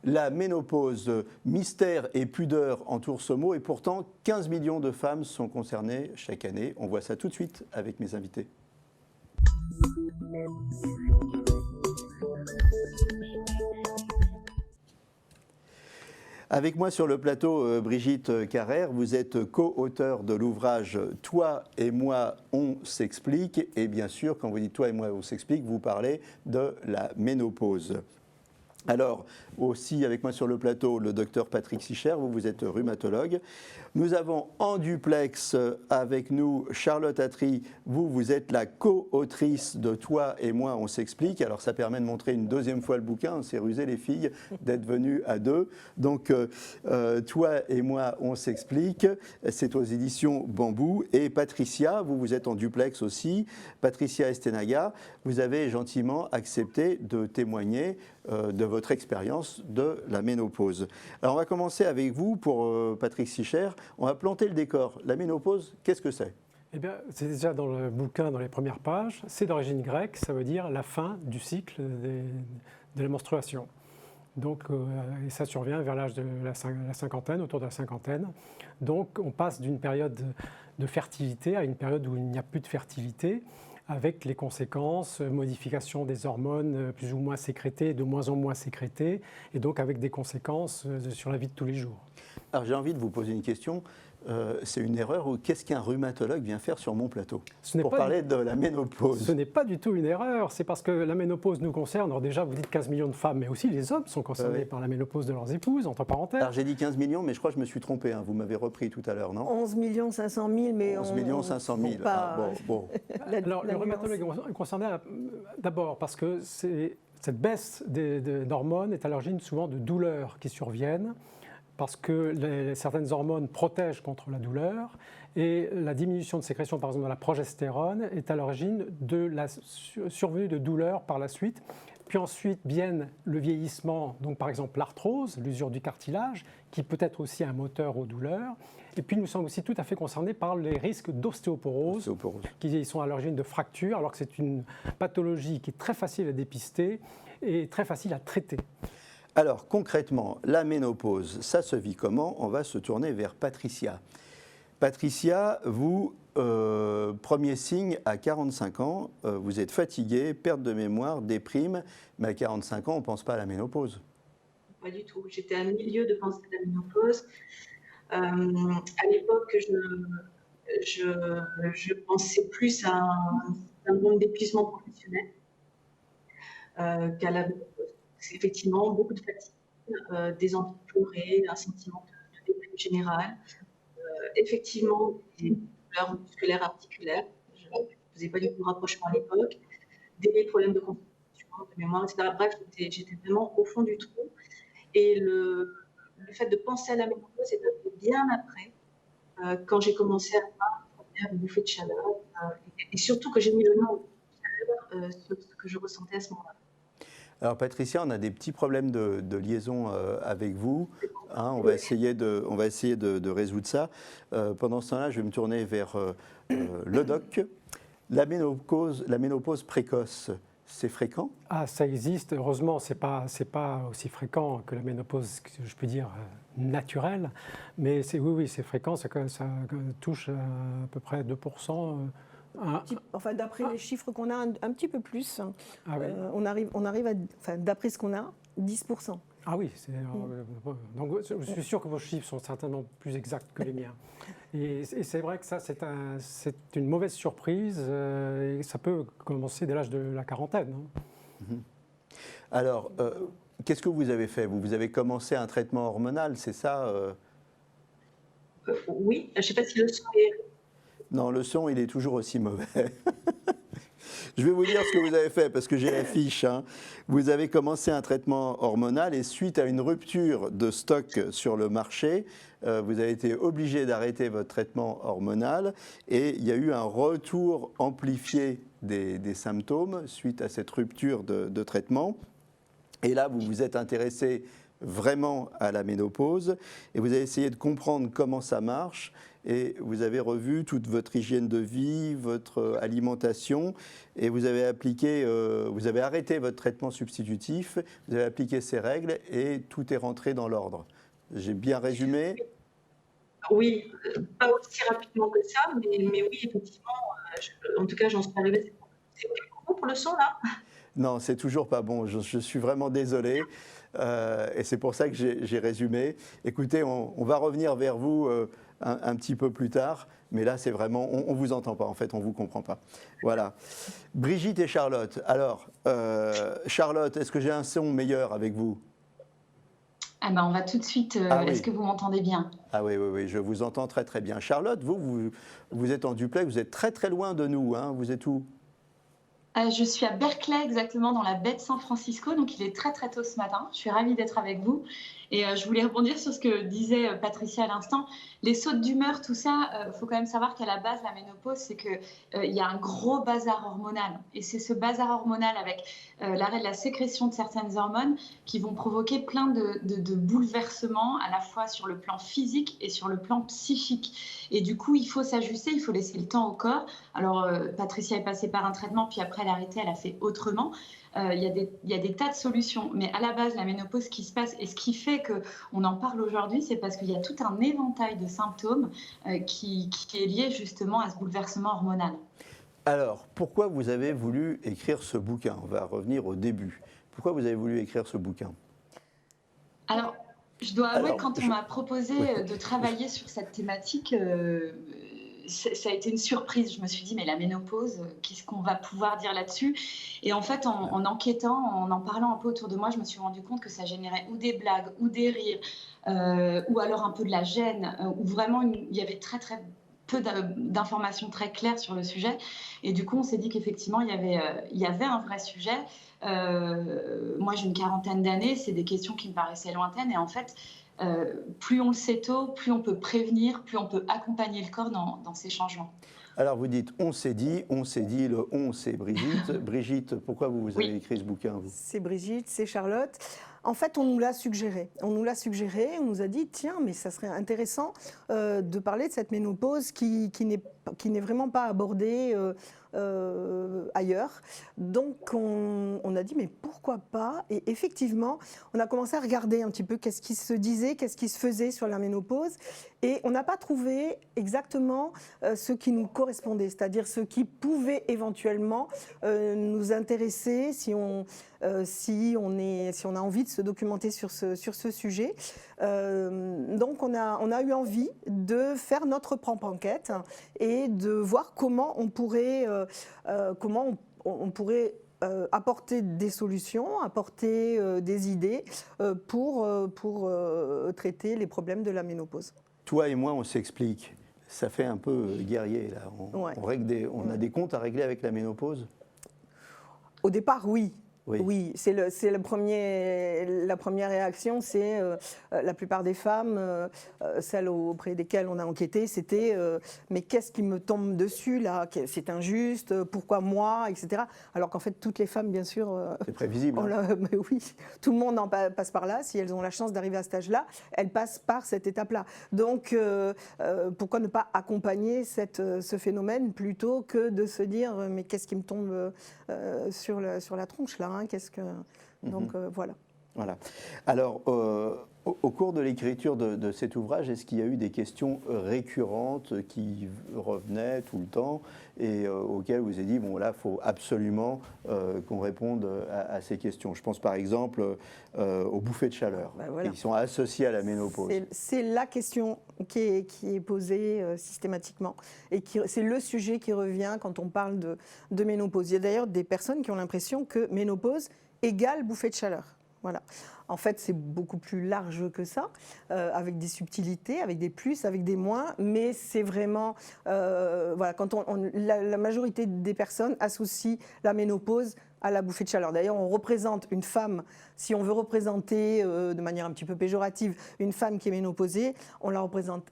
La ménopause, mystère et pudeur entourent ce mot et pourtant 15 millions de femmes sont concernées chaque année. On voit ça tout de suite avec mes invités. Avec moi sur le plateau, Brigitte Carrère, vous êtes co-auteur de l'ouvrage « Toi et moi, on s'explique » et bien sûr, quand vous dites « Toi et moi, on s'explique », vous parlez de la ménopause. Alors, aussi avec moi sur le plateau, le docteur Patrick Sicher, vous êtes rhumatologue. Nous avons en duplex avec nous Charlotte Attry, vous êtes la co-autrice de Toi et moi, on s'explique. Alors ça permet de montrer une deuxième fois le bouquin, on s'est rusé les filles d'être venues à deux. Donc Toi et moi, on s'explique, c'est aux éditions Bambou. Et Patricia, vous êtes en duplex aussi, Patricia Estenaga, vous avez gentiment accepté de témoigner de votre expérience de la ménopause. Alors on va commencer avec vous pour Patrick Sicher. On va planter le décor. La ménopause, qu'est-ce que c'est ? Eh bien, c'est déjà dans le bouquin, dans les premières pages. C'est d'origine grecque, ça veut dire la fin du cycle de la menstruation. Donc, et ça survient vers l'âge de la cinquantaine, autour de la cinquantaine. Donc, on passe d'une période de fertilité à une période où il n'y a plus de fertilité, avec les conséquences, modification des hormones plus ou moins sécrétées, de moins en moins sécrétées, et donc avec des conséquences sur la vie de tous les jours. Alors j'ai envie de vous poser une question, c'est une erreur ou qu'est-ce qu'un rhumatologue vient faire sur mon plateau pour parler de la ménopause? Ce n'est pas du tout une erreur, c'est parce que la ménopause nous concerne. Alors déjà, vous dites 15 millions de femmes, mais aussi les hommes sont concernés par la ménopause de leurs épouses, entre parenthèses. Alors j'ai dit 15 millions, mais je crois que je me suis trompé, hein. Vous m'avez repris tout à l'heure, non? 11 500 000, mais 11 500 000, bon. Alors le rhumatologue est concerné d'abord parce que cette baisse d'hormones est à l'origine souvent de douleurs qui surviennent, parce que certaines hormones protègent contre la douleur et la diminution de sécrétion, par exemple, de la progestérone est à l'origine de la survenue de douleurs par la suite. Puis ensuite viennent le vieillissement, donc par exemple l'arthrose, l'usure du cartilage, qui peut être aussi un moteur aux douleurs. Et puis nous sommes aussi tout à fait concernés par les risques d'ostéoporose, qui sont à l'origine de fractures, alors que c'est une pathologie qui est très facile à dépister et très facile à traiter. Alors concrètement, la ménopause, ça se vit comment? On va se tourner vers Patricia. Patricia, vous, premier signe à 45 ans, vous êtes fatiguée, perte de mémoire, déprime, mais à 45 ans, on ne pense pas à la ménopause. Pas du tout. J'étais à milieu de penser à la ménopause. À l'époque, je pensais plus à un syndrome d'épuisement professionnel qu'à la ménopause. C'est effectivement beaucoup de fatigue, des envies de pleurer, un sentiment de déprime générale. Effectivement, des douleurs musculaires articulaires. Je ne faisais pas du tout de rapprochement à l'époque. Des problèmes de concentration, de mémoire, etc. Bref, j'étais vraiment au fond du trou. Et le fait de penser à la ménopause est arrivé bien après, quand j'ai commencé à avoir une première bouffée de chaleur. Et surtout que j'ai mis le nom de chaleur sur ce que je ressentais à ce moment-là. Alors Patricia, on a des petits problèmes de liaison avec vous. Hein, on va essayer de résoudre ça. Pendant ce temps-là, je vais me tourner vers le doc. La ménopause précoce, c'est fréquent? Ah, ça existe. Heureusement, c'est pas aussi fréquent que la ménopause, je peux dire, naturelle. Mais oui, c'est fréquent. Ça touche à peu près 2%. Enfin, d'après les chiffres qu'on a, un petit peu plus. Ah oui. On arrive à, d'après ce qu'on a, 10%. Ah oui, donc je suis sûr que vos chiffres sont certainement plus exacts que les miens. Et c'est vrai que ça, c'est une mauvaise surprise et ça peut commencer dès l'âge de la quarantaine. Hein. Alors, qu'est-ce que vous avez fait? Vous avez commencé un traitement hormonal, c'est ça? Oui, je ne sais pas si le son est... Non, le son, il est toujours aussi mauvais. Je vais vous dire ce que vous avez fait, parce que j'ai la fiche. Hein. Vous avez commencé un traitement hormonal et suite à une rupture de stock sur le marché, vous avez été obligé d'arrêter votre traitement hormonal et il y a eu un retour amplifié des symptômes suite à cette rupture de traitement. Et là, vous vous êtes intéressé vraiment à la ménopause et vous avez essayé de comprendre comment ça marche et vous avez revu toute votre hygiène de vie, votre alimentation et vous avez vous avez arrêté votre traitement substitutif, vous avez appliqué ces règles et tout est rentré dans l'ordre. J'ai bien résumé? Oui, pas aussi rapidement que ça, mais oui, effectivement, en tout cas, j'en suis arrivée. C'est bon pour le son, là? Non, c'est toujours pas bon. Je suis vraiment désolé. Et c'est pour ça que j'ai résumé. Écoutez, on va revenir vers vous un petit peu plus tard. Mais là, c'est vraiment, on ne vous entend pas, en fait, on ne vous comprend pas. Voilà. Brigitte et Charlotte. Alors, Charlotte, est-ce que j'ai un son meilleur avec vous? Ah ben, on va tout de suite. Ah oui. Est-ce que vous m'entendez bien? Ah oui, oui, oui, je vous entends très, très bien. Charlotte, vous êtes en duplex, vous êtes très, très loin de nous. Hein. Vous êtes où? Je suis à Berkeley, exactement, dans la baie de San Francisco. Donc, il est très, très tôt ce matin. Je suis ravie d'être avec vous. Et je voulais rebondir sur ce que disait Patricia à l'instant. Les sautes d'humeur, tout ça, faut quand même savoir qu'à la base, la ménopause, c'est qu'il y a un gros bazar hormonal. Et c'est ce bazar hormonal avec l'arrêt de la sécrétion de certaines hormones qui vont provoquer plein de bouleversements, à la fois sur le plan physique et sur le plan psychique. Et du coup, il faut s'ajuster, il faut laisser le temps au corps. Alors, Patricia est passée par un traitement, puis après, elle a arrêté, elle a fait autrement. Il y a des tas de solutions, mais à la base, la ménopause, ce qui se passe et ce qui fait qu'on en parle aujourd'hui, c'est parce qu'il y a tout un éventail de symptômes qui est lié justement à ce bouleversement hormonal. Alors, pourquoi vous avez voulu écrire ce bouquin? On va revenir au début. Pourquoi vous avez voulu écrire ce bouquin? Alors, je dois avouer que quand on m'a proposé de travailler sur cette thématique, ça a été une surprise. Je me suis dit, mais la ménopause, qu'est-ce qu'on va pouvoir dire là-dessus? Et en fait, en enquêtant, en parlant un peu autour de moi, je me suis rendu compte que ça générait ou des blagues, ou des rires, ou alors un peu de la gêne, ou vraiment, il y avait très, très peu d'informations très claires sur le sujet. Et du coup, on s'est dit qu'effectivement, il y avait un vrai sujet. Moi, j'ai une quarantaine d'années, c'est des questions qui me paraissaient lointaines. Et en fait, plus on le sait tôt, plus on peut prévenir, plus on peut accompagner le corps dans ces changements. Alors vous dites on s'est dit, le on c'est Brigitte. Brigitte, pourquoi vous avez écrit ce bouquin vous? C'est Brigitte, c'est Charlotte. En fait, on nous l'a suggéré. On nous a dit, tiens, mais ça serait intéressant de parler de cette ménopause qui n'est vraiment pas abordée ailleurs. Donc, on a dit, mais pourquoi pas? Et effectivement, on a commencé à regarder un petit peu qu'est-ce qui se disait, qu'est-ce qui se faisait sur la ménopause. Et on n'a pas trouvé exactement ce qui nous correspondait, c'est-à-dire ce qui pouvait éventuellement nous intéresser si on a envie de se documenter sur ce sujet. Donc on a eu envie de faire notre propre enquête et de voir comment on pourrait apporter des solutions, apporter des idées pour traiter les problèmes de la ménopause. Toi et moi, on s'explique. Ça fait un peu guerrier, là. On a des comptes à régler avec la ménopause? Au départ, oui. Oui, oui c'est la première réaction, c'est la plupart des femmes, celles auprès desquelles on a enquêté, c'était mais qu'est-ce qui me tombe dessus là? C'est injuste, pourquoi moi, etc. Alors qu'en fait, toutes les femmes, bien sûr, c'est prévisible. Mais oui, tout le monde passe par là. Si elles ont la chance d'arriver à cet âge-là, elles passent par cette étape-là. Donc, pourquoi ne pas accompagner ce phénomène plutôt que de se dire mais qu'est-ce qui me tombe sur la tronche là? Donc voilà. Voilà. Alors, au cours de l'écriture de cet ouvrage, est-ce qu'il y a eu des questions récurrentes qui revenaient tout le temps et auxquelles vous avez dit, bon là, il faut absolument qu'on réponde à ces questions? Je pense par exemple aux bouffées de chaleur, qui sont associées à la ménopause. C'est la question qui est posée systématiquement et c'est le sujet qui revient quand on parle de ménopause. Il y a d'ailleurs des personnes qui ont l'impression que ménopause égale bouffée de chaleur. Voilà. En fait, c'est beaucoup plus large que ça, avec des subtilités, avec des plus, avec des moins, mais c'est vraiment, voilà, quand la majorité des personnes associent la ménopause à la bouffée de chaleur. D'ailleurs, on représente une femme, si on veut représenter de manière un petit peu péjorative, une femme qui est ménopausée, on la représente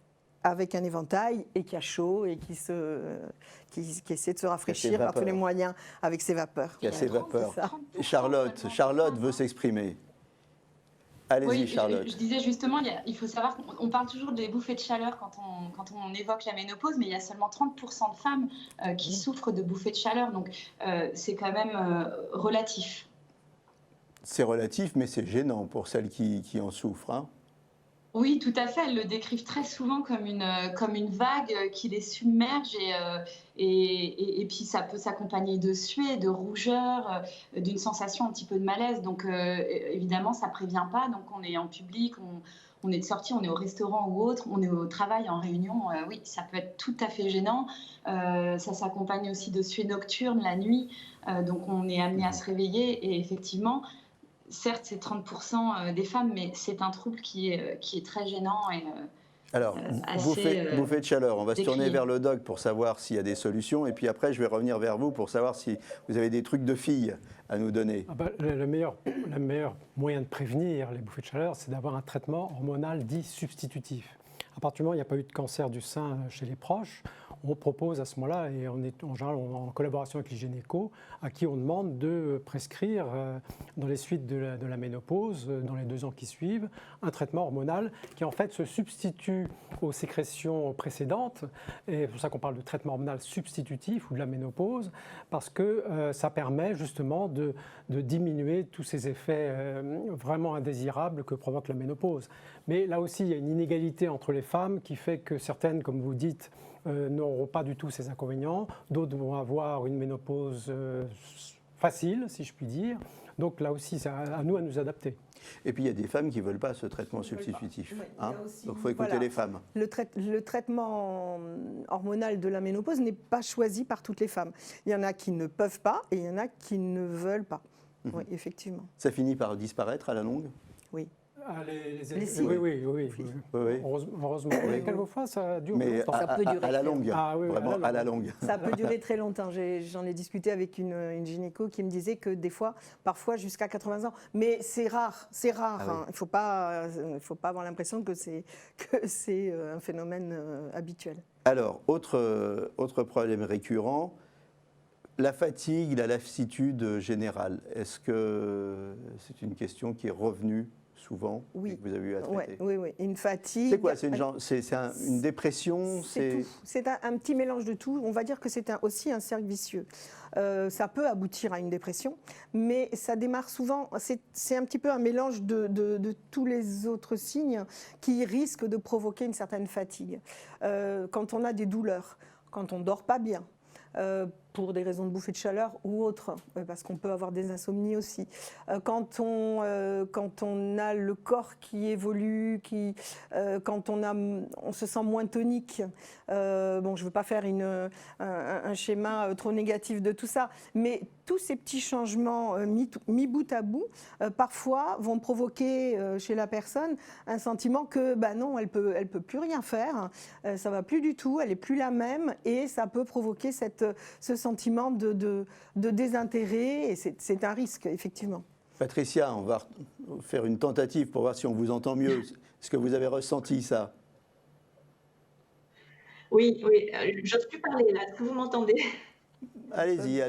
avec un éventail et qui a chaud et qui essaie de se rafraîchir par tous les moyens avec ses vapeurs. Qui a ses vapeurs. Charlotte veut s'exprimer. Allez-y, Oui, Charlotte. je disais justement, il faut savoir qu'on parle toujours des bouffées de chaleur quand on évoque la ménopause, mais il y a seulement 30% de femmes qui souffrent de bouffées de chaleur, donc c'est quand même relatif. C'est relatif, mais c'est gênant pour celles qui en souffrent, hein. Oui, tout à fait. Elles le décrivent très souvent comme une vague qui les submerge et puis ça peut s'accompagner de sueur, de rougeur, d'une sensation un petit peu de malaise. Donc évidemment, ça ne prévient pas. Donc on est en public, on est de sortie, on est au restaurant ou autre, on est au travail, en réunion. Oui, ça peut être tout à fait gênant. Ça s'accompagne aussi de sueurs nocturnes la nuit. Donc on est amené à se réveiller et effectivement, certes, c'est 30% des femmes, mais c'est un trouble qui est très gênant et Alors, assez bouffée de chaleur, on va se tourner décrié. vers le doc pour savoir s'il y a des solutions, et puis après, je vais revenir vers vous pour savoir si vous avez des trucs de filles à nous donner. Ah ben, le meilleur moyen de prévenir les bouffées de chaleur, c'est d'avoir un traitement hormonal dit substitutif. À partir du moment où il n'y a pas eu de cancer du sein chez les proches, on propose à ce moment-là, et on est en général en collaboration avec les gynécos, à qui on demande de prescrire, dans les suites de la ménopause, dans les 2 ans qui suivent, un traitement hormonal qui en fait se substitue aux sécrétions précédentes. Et c'est pour ça qu'on parle de traitement hormonal substitutif ou de la ménopause, parce que ça permet justement de diminuer tous ces effets vraiment indésirables que provoque la ménopause. Mais là aussi, il y a une inégalité entre les femmes qui fait que certaines, comme vous dites, n'auront pas du tout ces inconvénients, d'autres vont avoir une ménopause facile, si je puis dire. Donc là aussi, c'est à nous adapter. Et puis, il y a des femmes qui ne veulent pas ce traitement substitutif, hein. Donc, il faut écouter Voilà. les femmes. Le traitement hormonal de la ménopause n'est pas choisi par toutes les femmes. Il y en a qui ne peuvent pas et il y en a qui ne veulent pas. Oui, effectivement. Ça finit par disparaître à la longue? Oui. Ah, Les signes. Oui. Oui. Heureusement. Mais quelquefois, ça dure Mais longtemps. Ça peut durer à la longue, Ah oui, vraiment à la longue. Ça peut durer très longtemps. J'en ai discuté avec une gynéco qui me disait que des fois, parfois jusqu'à 80 ans. Mais c'est rare, c'est rare. Ah oui. Hein. Il ne faut pas avoir l'impression que c'est un phénomène habituel. Alors, autre problème récurrent, la fatigue, la lassitude générale. Est-ce que c'est une question qui est revenue souvent, Oui. que vous avez eu à traiter? Oui. Une fatigue. C'est quoi? C'est une dépression? C'est tout. C'est un petit mélange de tout. On va dire que c'est aussi un cercle vicieux. Ça peut aboutir à une dépression, mais ça démarre souvent. C'est un petit peu un mélange de tous les autres signes qui risquent de provoquer une certaine fatigue. Quand on a des douleurs, quand on ne dort pas bien, pour des raisons de bouffée de chaleur ou autres, parce qu'on peut avoir des insomnies aussi. Quand on a le corps qui évolue, quand on se sent moins tonique, bon, je ne veux pas faire un schéma trop négatif de tout ça, mais tous ces petits changements mis bout à bout, parfois vont provoquer chez la personne un sentiment que non, elle peut plus rien faire, ça va plus du tout, elle est plus la même, et ça peut provoquer ce sentiment de désintérêt, et c'est un risque, effectivement. Patricia, on va faire une tentative pour voir si on vous entend mieux. Est-ce que vous avez ressenti ça? Oui, j'ose plus parler là. Est-ce que vous m'entendez? Allez-y. Un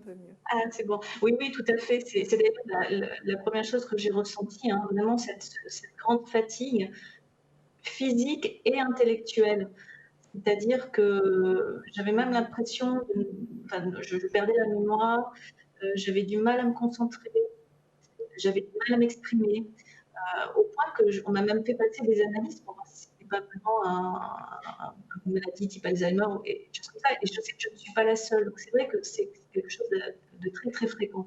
peu mieux. Ah, c'est bon. Oui, tout à fait. C'est d'ailleurs la première chose que j'ai ressentie, hein, vraiment cette grande fatigue physique et intellectuelle. C'est-à-dire que j'avais même l'impression, je perdais la mémoire, j'avais du mal à me concentrer, j'avais du mal à m'exprimer, au point qu'on m'a même fait passer des analyses pour voir si c'était pas vraiment une maladie type Alzheimer et des choses comme ça. Et je sais que je ne suis pas la seule. Donc c'est vrai que c'est quelque chose de très très fréquent.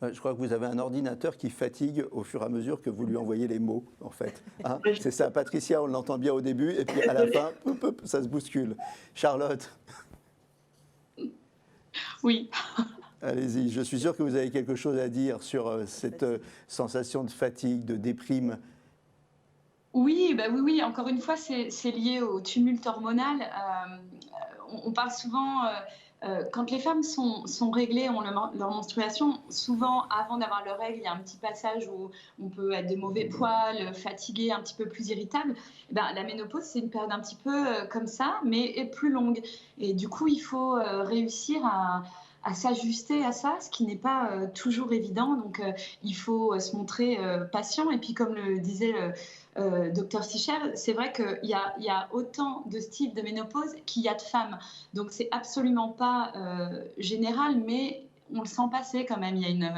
Je crois que vous avez un ordinateur qui fatigue au fur et à mesure que vous lui envoyez les mots, en fait. Hein, c'est ça, Patricia, on l'entend bien au début, et puis à la fin, ça se bouscule. Charlotte? Oui. Allez-y, je suis sûr que vous avez quelque chose à dire sur cette sensation de fatigue, de déprime. Oui, oui. Encore une fois, c'est lié au tumulte hormonal. On parle souvent, quand les femmes sont réglées, ont leur menstruation, souvent avant d'avoir leurs règles, il y a un petit passage où on peut être de mauvais poils, fatigué, un petit peu plus irritable. La ménopause, c'est une période un petit peu comme ça, mais plus longue. Et du coup, il faut réussir à s'ajuster à ça, ce qui n'est pas toujours évident. Donc, il faut se montrer patient. Et puis, comme le disait Dr Sicher, c'est vrai qu'il y a autant de styles de ménopause qu'il y a de femmes. Donc, c'est absolument pas général, mais on le sent passer quand même. Il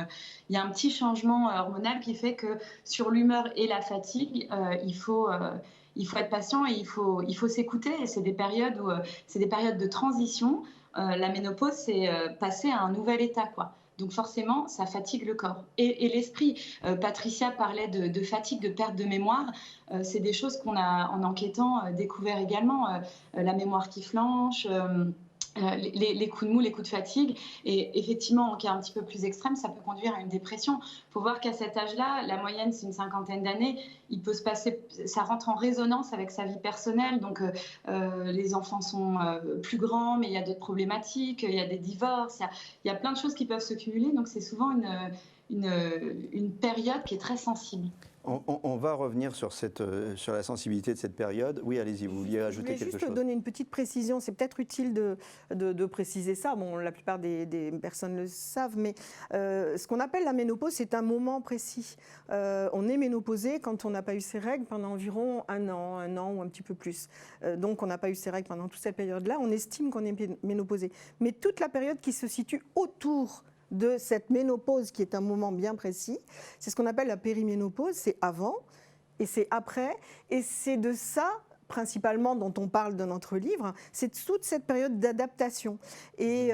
y a un petit changement hormonal qui fait que sur l'humeur et la fatigue, il faut être patient et il faut s'écouter. Et c'est des périodes de transition. La ménopause, c'est passer à un nouvel état, quoi. Donc forcément, ça fatigue le corps et l'esprit. Patricia parlait de fatigue, de perte de mémoire. C'est des choses qu'on a, en enquêtant, découvert également. La mémoire qui flanche, les coups de mou, les coups de fatigue. Et effectivement, en cas un petit peu plus extrême, ça peut conduire à une dépression. Il faut voir qu'à cet âge-là, la moyenne, c'est une cinquantaine d'années. Il peut se passer, ça rentre en résonance avec sa vie personnelle. Donc, les enfants sont plus grands, mais il y a d'autres problématiques, il y a des divorces, il y a plein de choses qui peuvent se cumuler. Donc, c'est souvent une période qui est très sensible. On va revenir sur la sensibilité de cette période. Oui, allez-y, vous vouliez ajouter quelque chose? Je voulais juste donner une petite précision. C'est peut-être utile de préciser ça. Bon, la plupart des personnes le savent, mais ce qu'on appelle la ménopause, c'est un moment précis. On est ménopausé quand on n'a pas eu ses règles pendant environ un an ou un petit peu plus. Donc, on n'a pas eu ses règles pendant toute cette période-là. On estime qu'on est ménopausé. Mais toute la période qui se situe autour de cette ménopause, qui est un moment bien précis, c'est ce qu'on appelle la périménopause, c'est avant et c'est après, et c'est de ça principalement dont on parle dans notre livre, c'est toute cette période d'adaptation. Et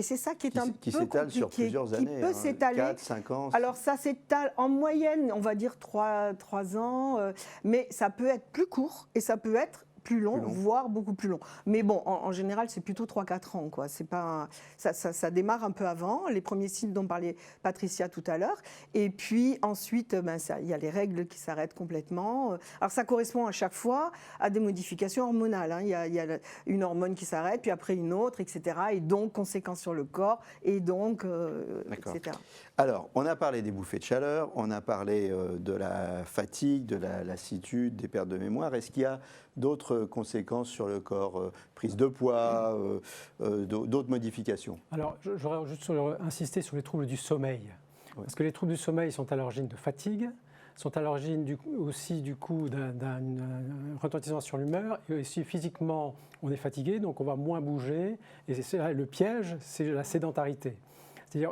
c'est ça qui est un peu compliqué. Qui s'étale sur plusieurs années, qui peut s'étaler. 4, 5 ans. Alors ça s'étale en moyenne, on va dire 3 ans, mais ça peut être plus court et ça peut être plus long, voire beaucoup plus long. Mais bon, en général, c'est plutôt 3-4 ans, quoi. C'est pas ça démarre un peu avant, les premiers signes dont parlait Patricia tout à l'heure. Et puis ensuite, il y a les règles qui s'arrêtent complètement. Alors ça correspond à chaque fois à des modifications hormonales. Hein. Il y a une hormone qui s'arrête, puis après une autre, etc. Et donc, conséquences sur le corps, et donc, etc. Alors, on a parlé des bouffées de chaleur, on a parlé de la fatigue, de la lassitude, des pertes de mémoire. Est-ce qu'il y a d'autres conséquences sur le corps, prise de poids, d'autres modifications? Alors, j'aurais juste insisté sur les troubles du sommeil. Oui. Parce que les troubles du sommeil sont à l'origine de fatigue, sont à l'origine aussi du coup d'un retentissement sur l'humeur, et aussi physiquement, on est fatigué, donc on va moins bouger. Et le piège, c'est la sédentarité. C'est-à-dire,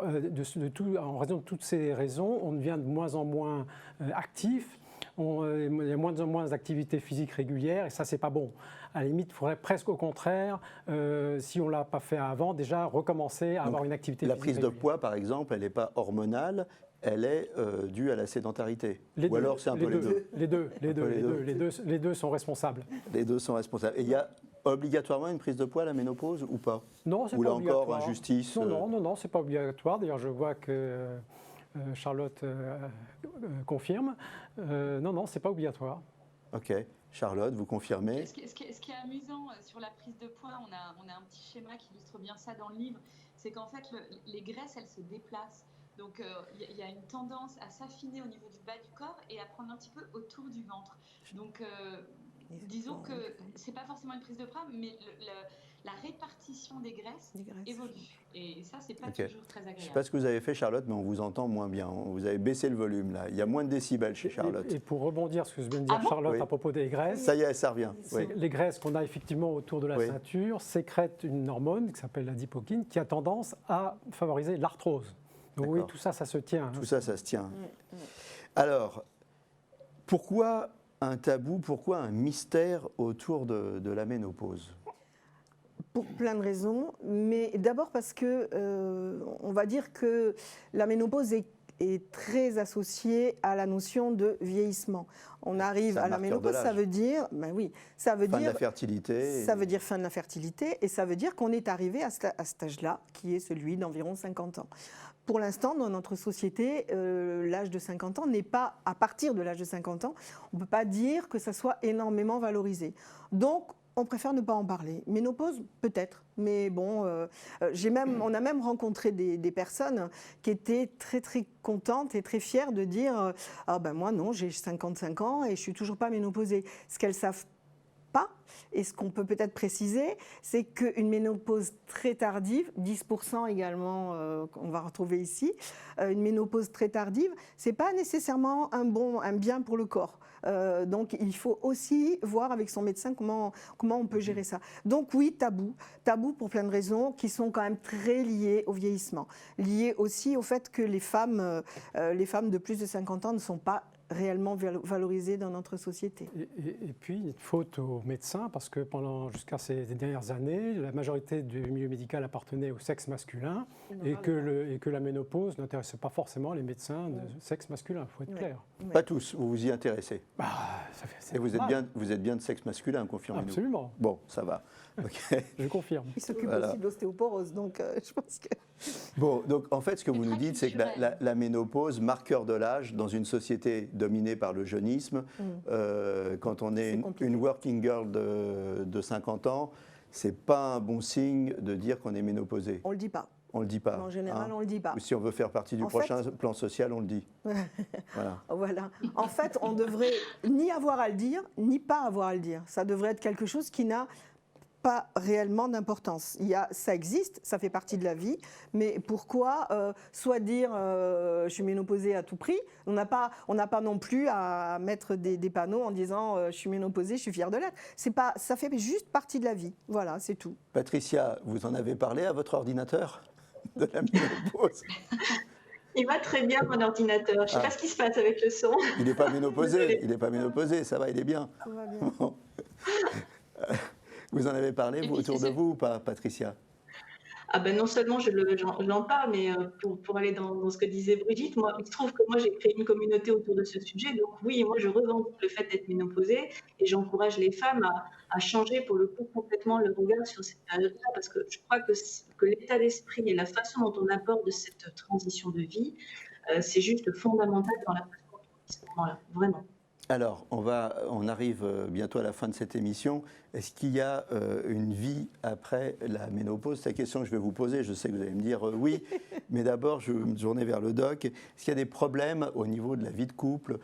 en raison de toutes ces raisons, on devient de moins en moins actif, il y a moins en moins d'activités physiques régulières, et ça, c'est pas bon. À la limite, il faudrait presque au contraire, si on ne l'a pas fait avant, déjà recommencer à avoir une activité physique régulière. La prise de poids, par exemple, elle n'est pas hormonale, elle est due à la sédentarité. Ou alors c'est un peu les deux. Les deux sont responsables. Les deux sont responsables. Et il y a obligatoirement une prise de poids à la ménopause ou pas? Non, c'est pas là obligatoire. Encore injustice. Non, c'est pas obligatoire. D'ailleurs, je vois que Charlotte confirme. Non, c'est pas obligatoire. Ok. Charlotte, vous confirmez? Ce qui est amusant sur la prise de poids, on a un petit schéma qui illustre bien ça dans le livre, c'est qu'en fait, les graisses, elles se déplacent. Donc, il y a une tendance à s'affiner au niveau du bas du corps et à prendre un petit peu autour du ventre. Donc, disons que ce n'est pas forcément une prise de poids, mais la répartition des graisses évolue. Et ça, ce n'est pas toujours très agréable. Je ne sais pas ce que vous avez fait, Charlotte, mais on vous entend moins bien. Vous avez baissé le volume, là. Il y a moins de décibels chez Charlotte. Et pour rebondir sur ce que vient de dire Charlotte à propos des graisses... Ça y est, ça revient. Les graisses qu'on a effectivement autour de la ceinture sécrètent une hormone qui s'appelle l'adipokine, qui a tendance à favoriser l'arthrose. Donc oui, tout ça, ça se tient. Tout ça, ça se tient. Alors, pourquoi un tabou, pourquoi un mystère autour de la ménopause? Pour plein de raisons, mais d'abord parce que on va dire que la ménopause est très associée à la notion de vieillissement. On arrive à la ménopause, ça veut dire, ça veut dire fin de la fertilité. Ça veut dire fin de la fertilité, et ça veut dire qu'on est arrivé à cet âge-là, qui est celui d'environ 50 ans. Pour l'instant, dans notre société, l'âge de 50 ans n'est pas, à partir de l'âge de 50 ans, on ne peut pas dire que ça soit énormément valorisé. Donc, on préfère ne pas en parler. Ménopause, peut-être, mais bon, on a même rencontré des personnes qui étaient très très contentes et très fières de dire moi non, j'ai 55 ans et je suis toujours pas ménopausée. Ce qu'elles savent pas. Et ce qu'on peut peut-être préciser, c'est qu'une ménopause très tardive, 10% également, on va retrouver ici, une ménopause très tardive, c'est pas nécessairement un bien pour le corps. Donc il faut aussi voir avec son médecin comment on peut gérer ça. Donc oui, tabou pour plein de raisons qui sont quand même très liées au vieillissement, liées aussi au fait que les femmes de plus de 50 ans ne sont pas réellement valorisées dans notre société. Et puis, une faute aux médecins, parce que jusqu'à ces dernières années, la majorité du milieu médical appartenait au sexe masculin et que la ménopause n'intéressait pas forcément les médecins de sexe masculin, il faut être clair. Pas tous, vous vous y intéressez. Ça Et vous êtes bien de sexe masculin, confirmez-nous. Absolument. Bon, ça va. Okay. Je confirme. Il s'occupe aussi de l'ostéoporose, donc je pense que... Bon, donc en fait, ce que vous nous dites, c'est que la ménopause, marqueur de l'âge, dans une société dominée par le jeunisme, quand on est une working girl de 50 ans, c'est pas un bon signe de dire qu'on est ménopausée. On le dit pas. On le dit pas. En général, on le dit pas. Ou si on veut faire partie du prochain plan social, on le dit. Voilà. En fait, on devrait ni avoir à le dire, ni pas avoir à le dire. Ça devrait être quelque chose qui n'a pas réellement d'importance. Ça existe, ça fait partie de la vie, mais pourquoi soit dire je suis ménopausée à tout prix, on n'a pas non plus à mettre des panneaux en disant je suis ménopausée, je suis fière de l'être. Ça fait juste partie de la vie. Voilà, c'est tout. Patricia, vous en avez parlé à votre ordinateur de la ménopause? Il va très bien, mon ordinateur. Je ne sais pas ce qui se passe avec le son. Il n'est pas ménopausé, ça va, il est bien. Ça va bien. Bon. Vous en avez parlé, vous, autour de vous, ou pas, Patricia? Ah ben non seulement j'en parle, mais pour aller dans ce que disait Brigitte, moi, il se trouve que moi j'ai créé une communauté autour de ce sujet. Donc oui, moi je revendique le fait d'être ménopausée et j'encourage les femmes à changer pour le coup complètement le regard sur cette période-là, parce que je crois que l'état d'esprit et la façon dont on aborde cette transition de vie, c'est juste fondamental dans la façon dont on vit ce moment-là, vraiment. Alors, on arrive bientôt à la fin de cette émission. Est-ce qu'il y a une vie après la ménopause? C'est la question que je vais vous poser. Je sais que vous allez me dire oui, mais d'abord, je vais me tourner vers le doc. Est-ce qu'il y a des problèmes au niveau de la vie de couple,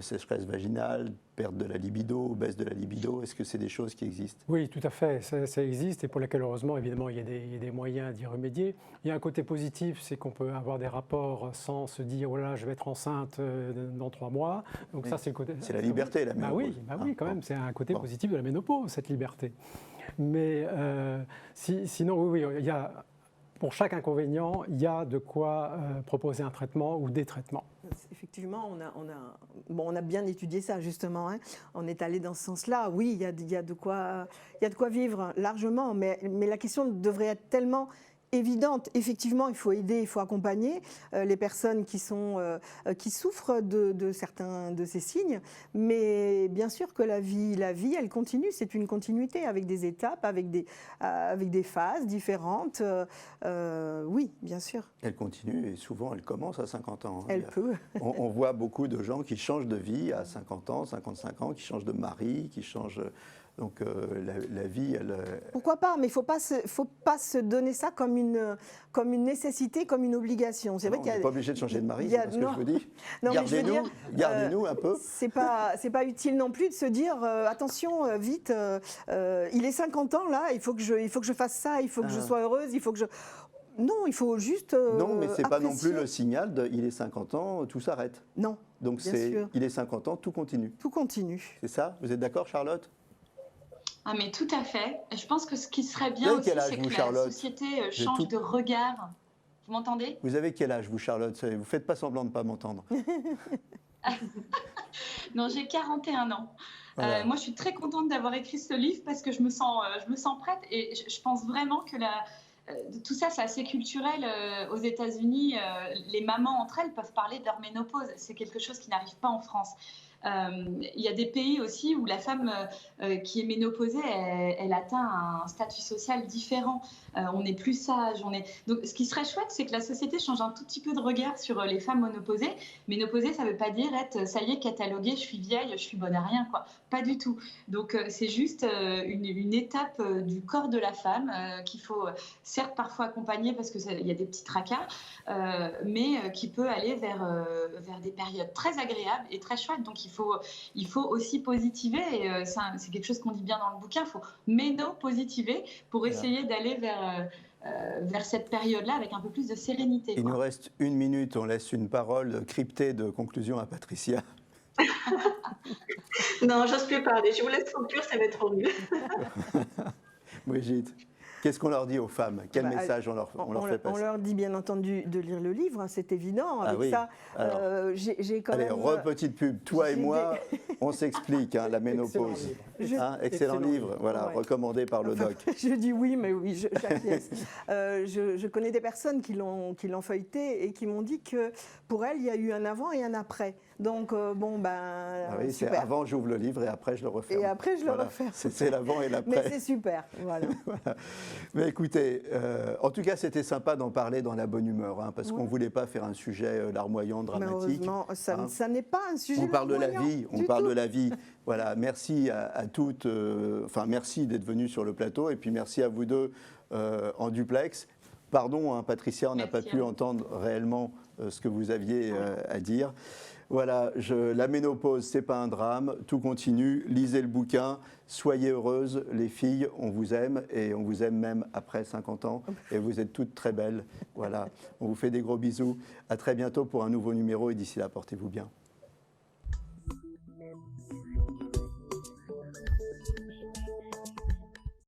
sécheresse vaginale, perte de la libido, baisse de la libido? Est-ce que c'est des choses qui existent? Oui, tout à fait, ça existe et pour lesquelles, heureusement, évidemment, il y a des moyens d'y remédier. Il y a un côté positif, c'est qu'on peut avoir des rapports sans se dire « oh là, je vais être enceinte dans 3 mois ». Donc oui. ça, c'est le côté... C'est la liberté, la ménopause. Oui, quand même, c'est un côté positif de la ménopause, cette liberté. Mais sinon, oui, il y a... Pour chaque inconvénient, il y a de quoi proposer un traitement ou des traitements. Effectivement, on a bien étudié ça justement. Hein. On est allé dans ce sens-là. Oui, il y a de quoi vivre largement, mais la question devrait être tellement évidente. Effectivement, il faut aider, il faut accompagner les personnes qui souffrent de certains de ces signes. Mais bien sûr que la vie, elle continue. C'est une continuité avec des étapes, avec des phases différentes. Oui, bien sûr. Elle continue et souvent elle commence à 50 ans. Elle peut. On voit beaucoup de gens qui changent de vie à 50 ans, 55 ans, qui changent de mari, qui changent... Donc la vie, elle... Pourquoi pas? Mais il ne faut pas se donner ça comme une nécessité, comme une obligation. C'est vrai on n'est pas obligé de changer de mari, c'est ce que je vous dis. Gardez-nous un peu. C'est pas utile non plus de se dire attention, vite, il est 50 ans là, il faut que je fasse ça, il faut que je sois heureuse, il faut que je... Non, il faut juste non, mais ce n'est pas non plus apprécier. le signal de il est 50 ans, tout s'arrête. Non, donc il est 50 ans, tout continue. Tout continue. C'est ça? Vous êtes d'accord, Charlotte? Ah mais tout à fait. Je pense que ce qui serait bien aussi, c'est que la société change de regard. Vous m'entendez? Vous avez quel âge, vous, Charlotte? Vous ne faites pas semblant de ne pas m'entendre. Non, j'ai 41 ans. Voilà. Moi, je suis très contente d'avoir écrit ce livre parce que je me sens prête et je pense vraiment que tout ça, c'est assez culturel. Aux États-Unis, les mamans entre elles peuvent parler de leur ménopause. C'est quelque chose qui n'arrive pas en France. Il y a des pays aussi où la femme qui est ménopausée, elle atteint un statut social différent. On est plus sage. Donc, ce qui serait chouette, c'est que la société change un tout petit peu de regard sur les femmes ménopausées. Ménopausée, ça ne veut pas dire être, ça y est, cataloguée, je suis vieille, je suis bonne à rien, quoi. Pas du tout. Donc, c'est juste une étape du corps de la femme qu'il faut, certes, parfois accompagner parce qu'il y a des petits tracas, mais qui peut aller vers des périodes très agréables et très chouettes. Donc, il il faut aussi positiver, et c'est quelque chose qu'on dit bien dans le bouquin, il faut méno-positiver pour essayer d'aller vers cette période-là avec un peu plus de sérénité. Il nous reste 1 minute, on laisse une parole cryptée de conclusion à Patricia. Non, j'ose plus parler. Je vous laisse conclure, ça va être trop nul. Brigitte, qu'est-ce qu'on leur dit aux femmes? Quel message on leur fait passer? On leur dit bien entendu de lire le livre, hein, c'est évident. Avec oui. ça, Alors, j'ai quand allez, même... petite pub. Toi et moi, on s'explique, hein, la ménopause. Excellent livre, voilà, Ouais. recommandé par le doc. Je dis oui, mais oui, j'acquiesce. Je connais des personnes qui l'ont feuilleté et qui m'ont dit que pour elles, il y a eu un avant et un après. Donc, bon, ben, Ah oui, c'est super. avant, j'ouvre le livre et après, je le referme. Et après, je le referme. C'est l'avant et Mais l'après. c'est super, voilà. Voilà. Mais écoutez, en tout cas, c'était sympa d'en parler dans la bonne humeur, hein, parce qu'on ne voulait pas faire un sujet larmoyant, dramatique. Malheureusement, ça, hein. ça n'est pas un sujet On parle de la larmoyant vie, on du parle tout. de la vie. Voilà, merci à toutes, enfin merci d'être venus sur le plateau et puis merci à vous deux en duplex. Pardon, hein, Patricia, on n'a pas Merci à pu vous. entendre réellement ce que vous aviez à dire. Voilà, la ménopause, c'est pas un drame, tout continue. Lisez le bouquin, soyez heureuses, les filles, on vous aime et on vous aime même après 50 ans. Et vous êtes toutes très belles. Voilà, on vous fait des gros bisous. À très bientôt pour un nouveau numéro et d'ici là, portez-vous bien.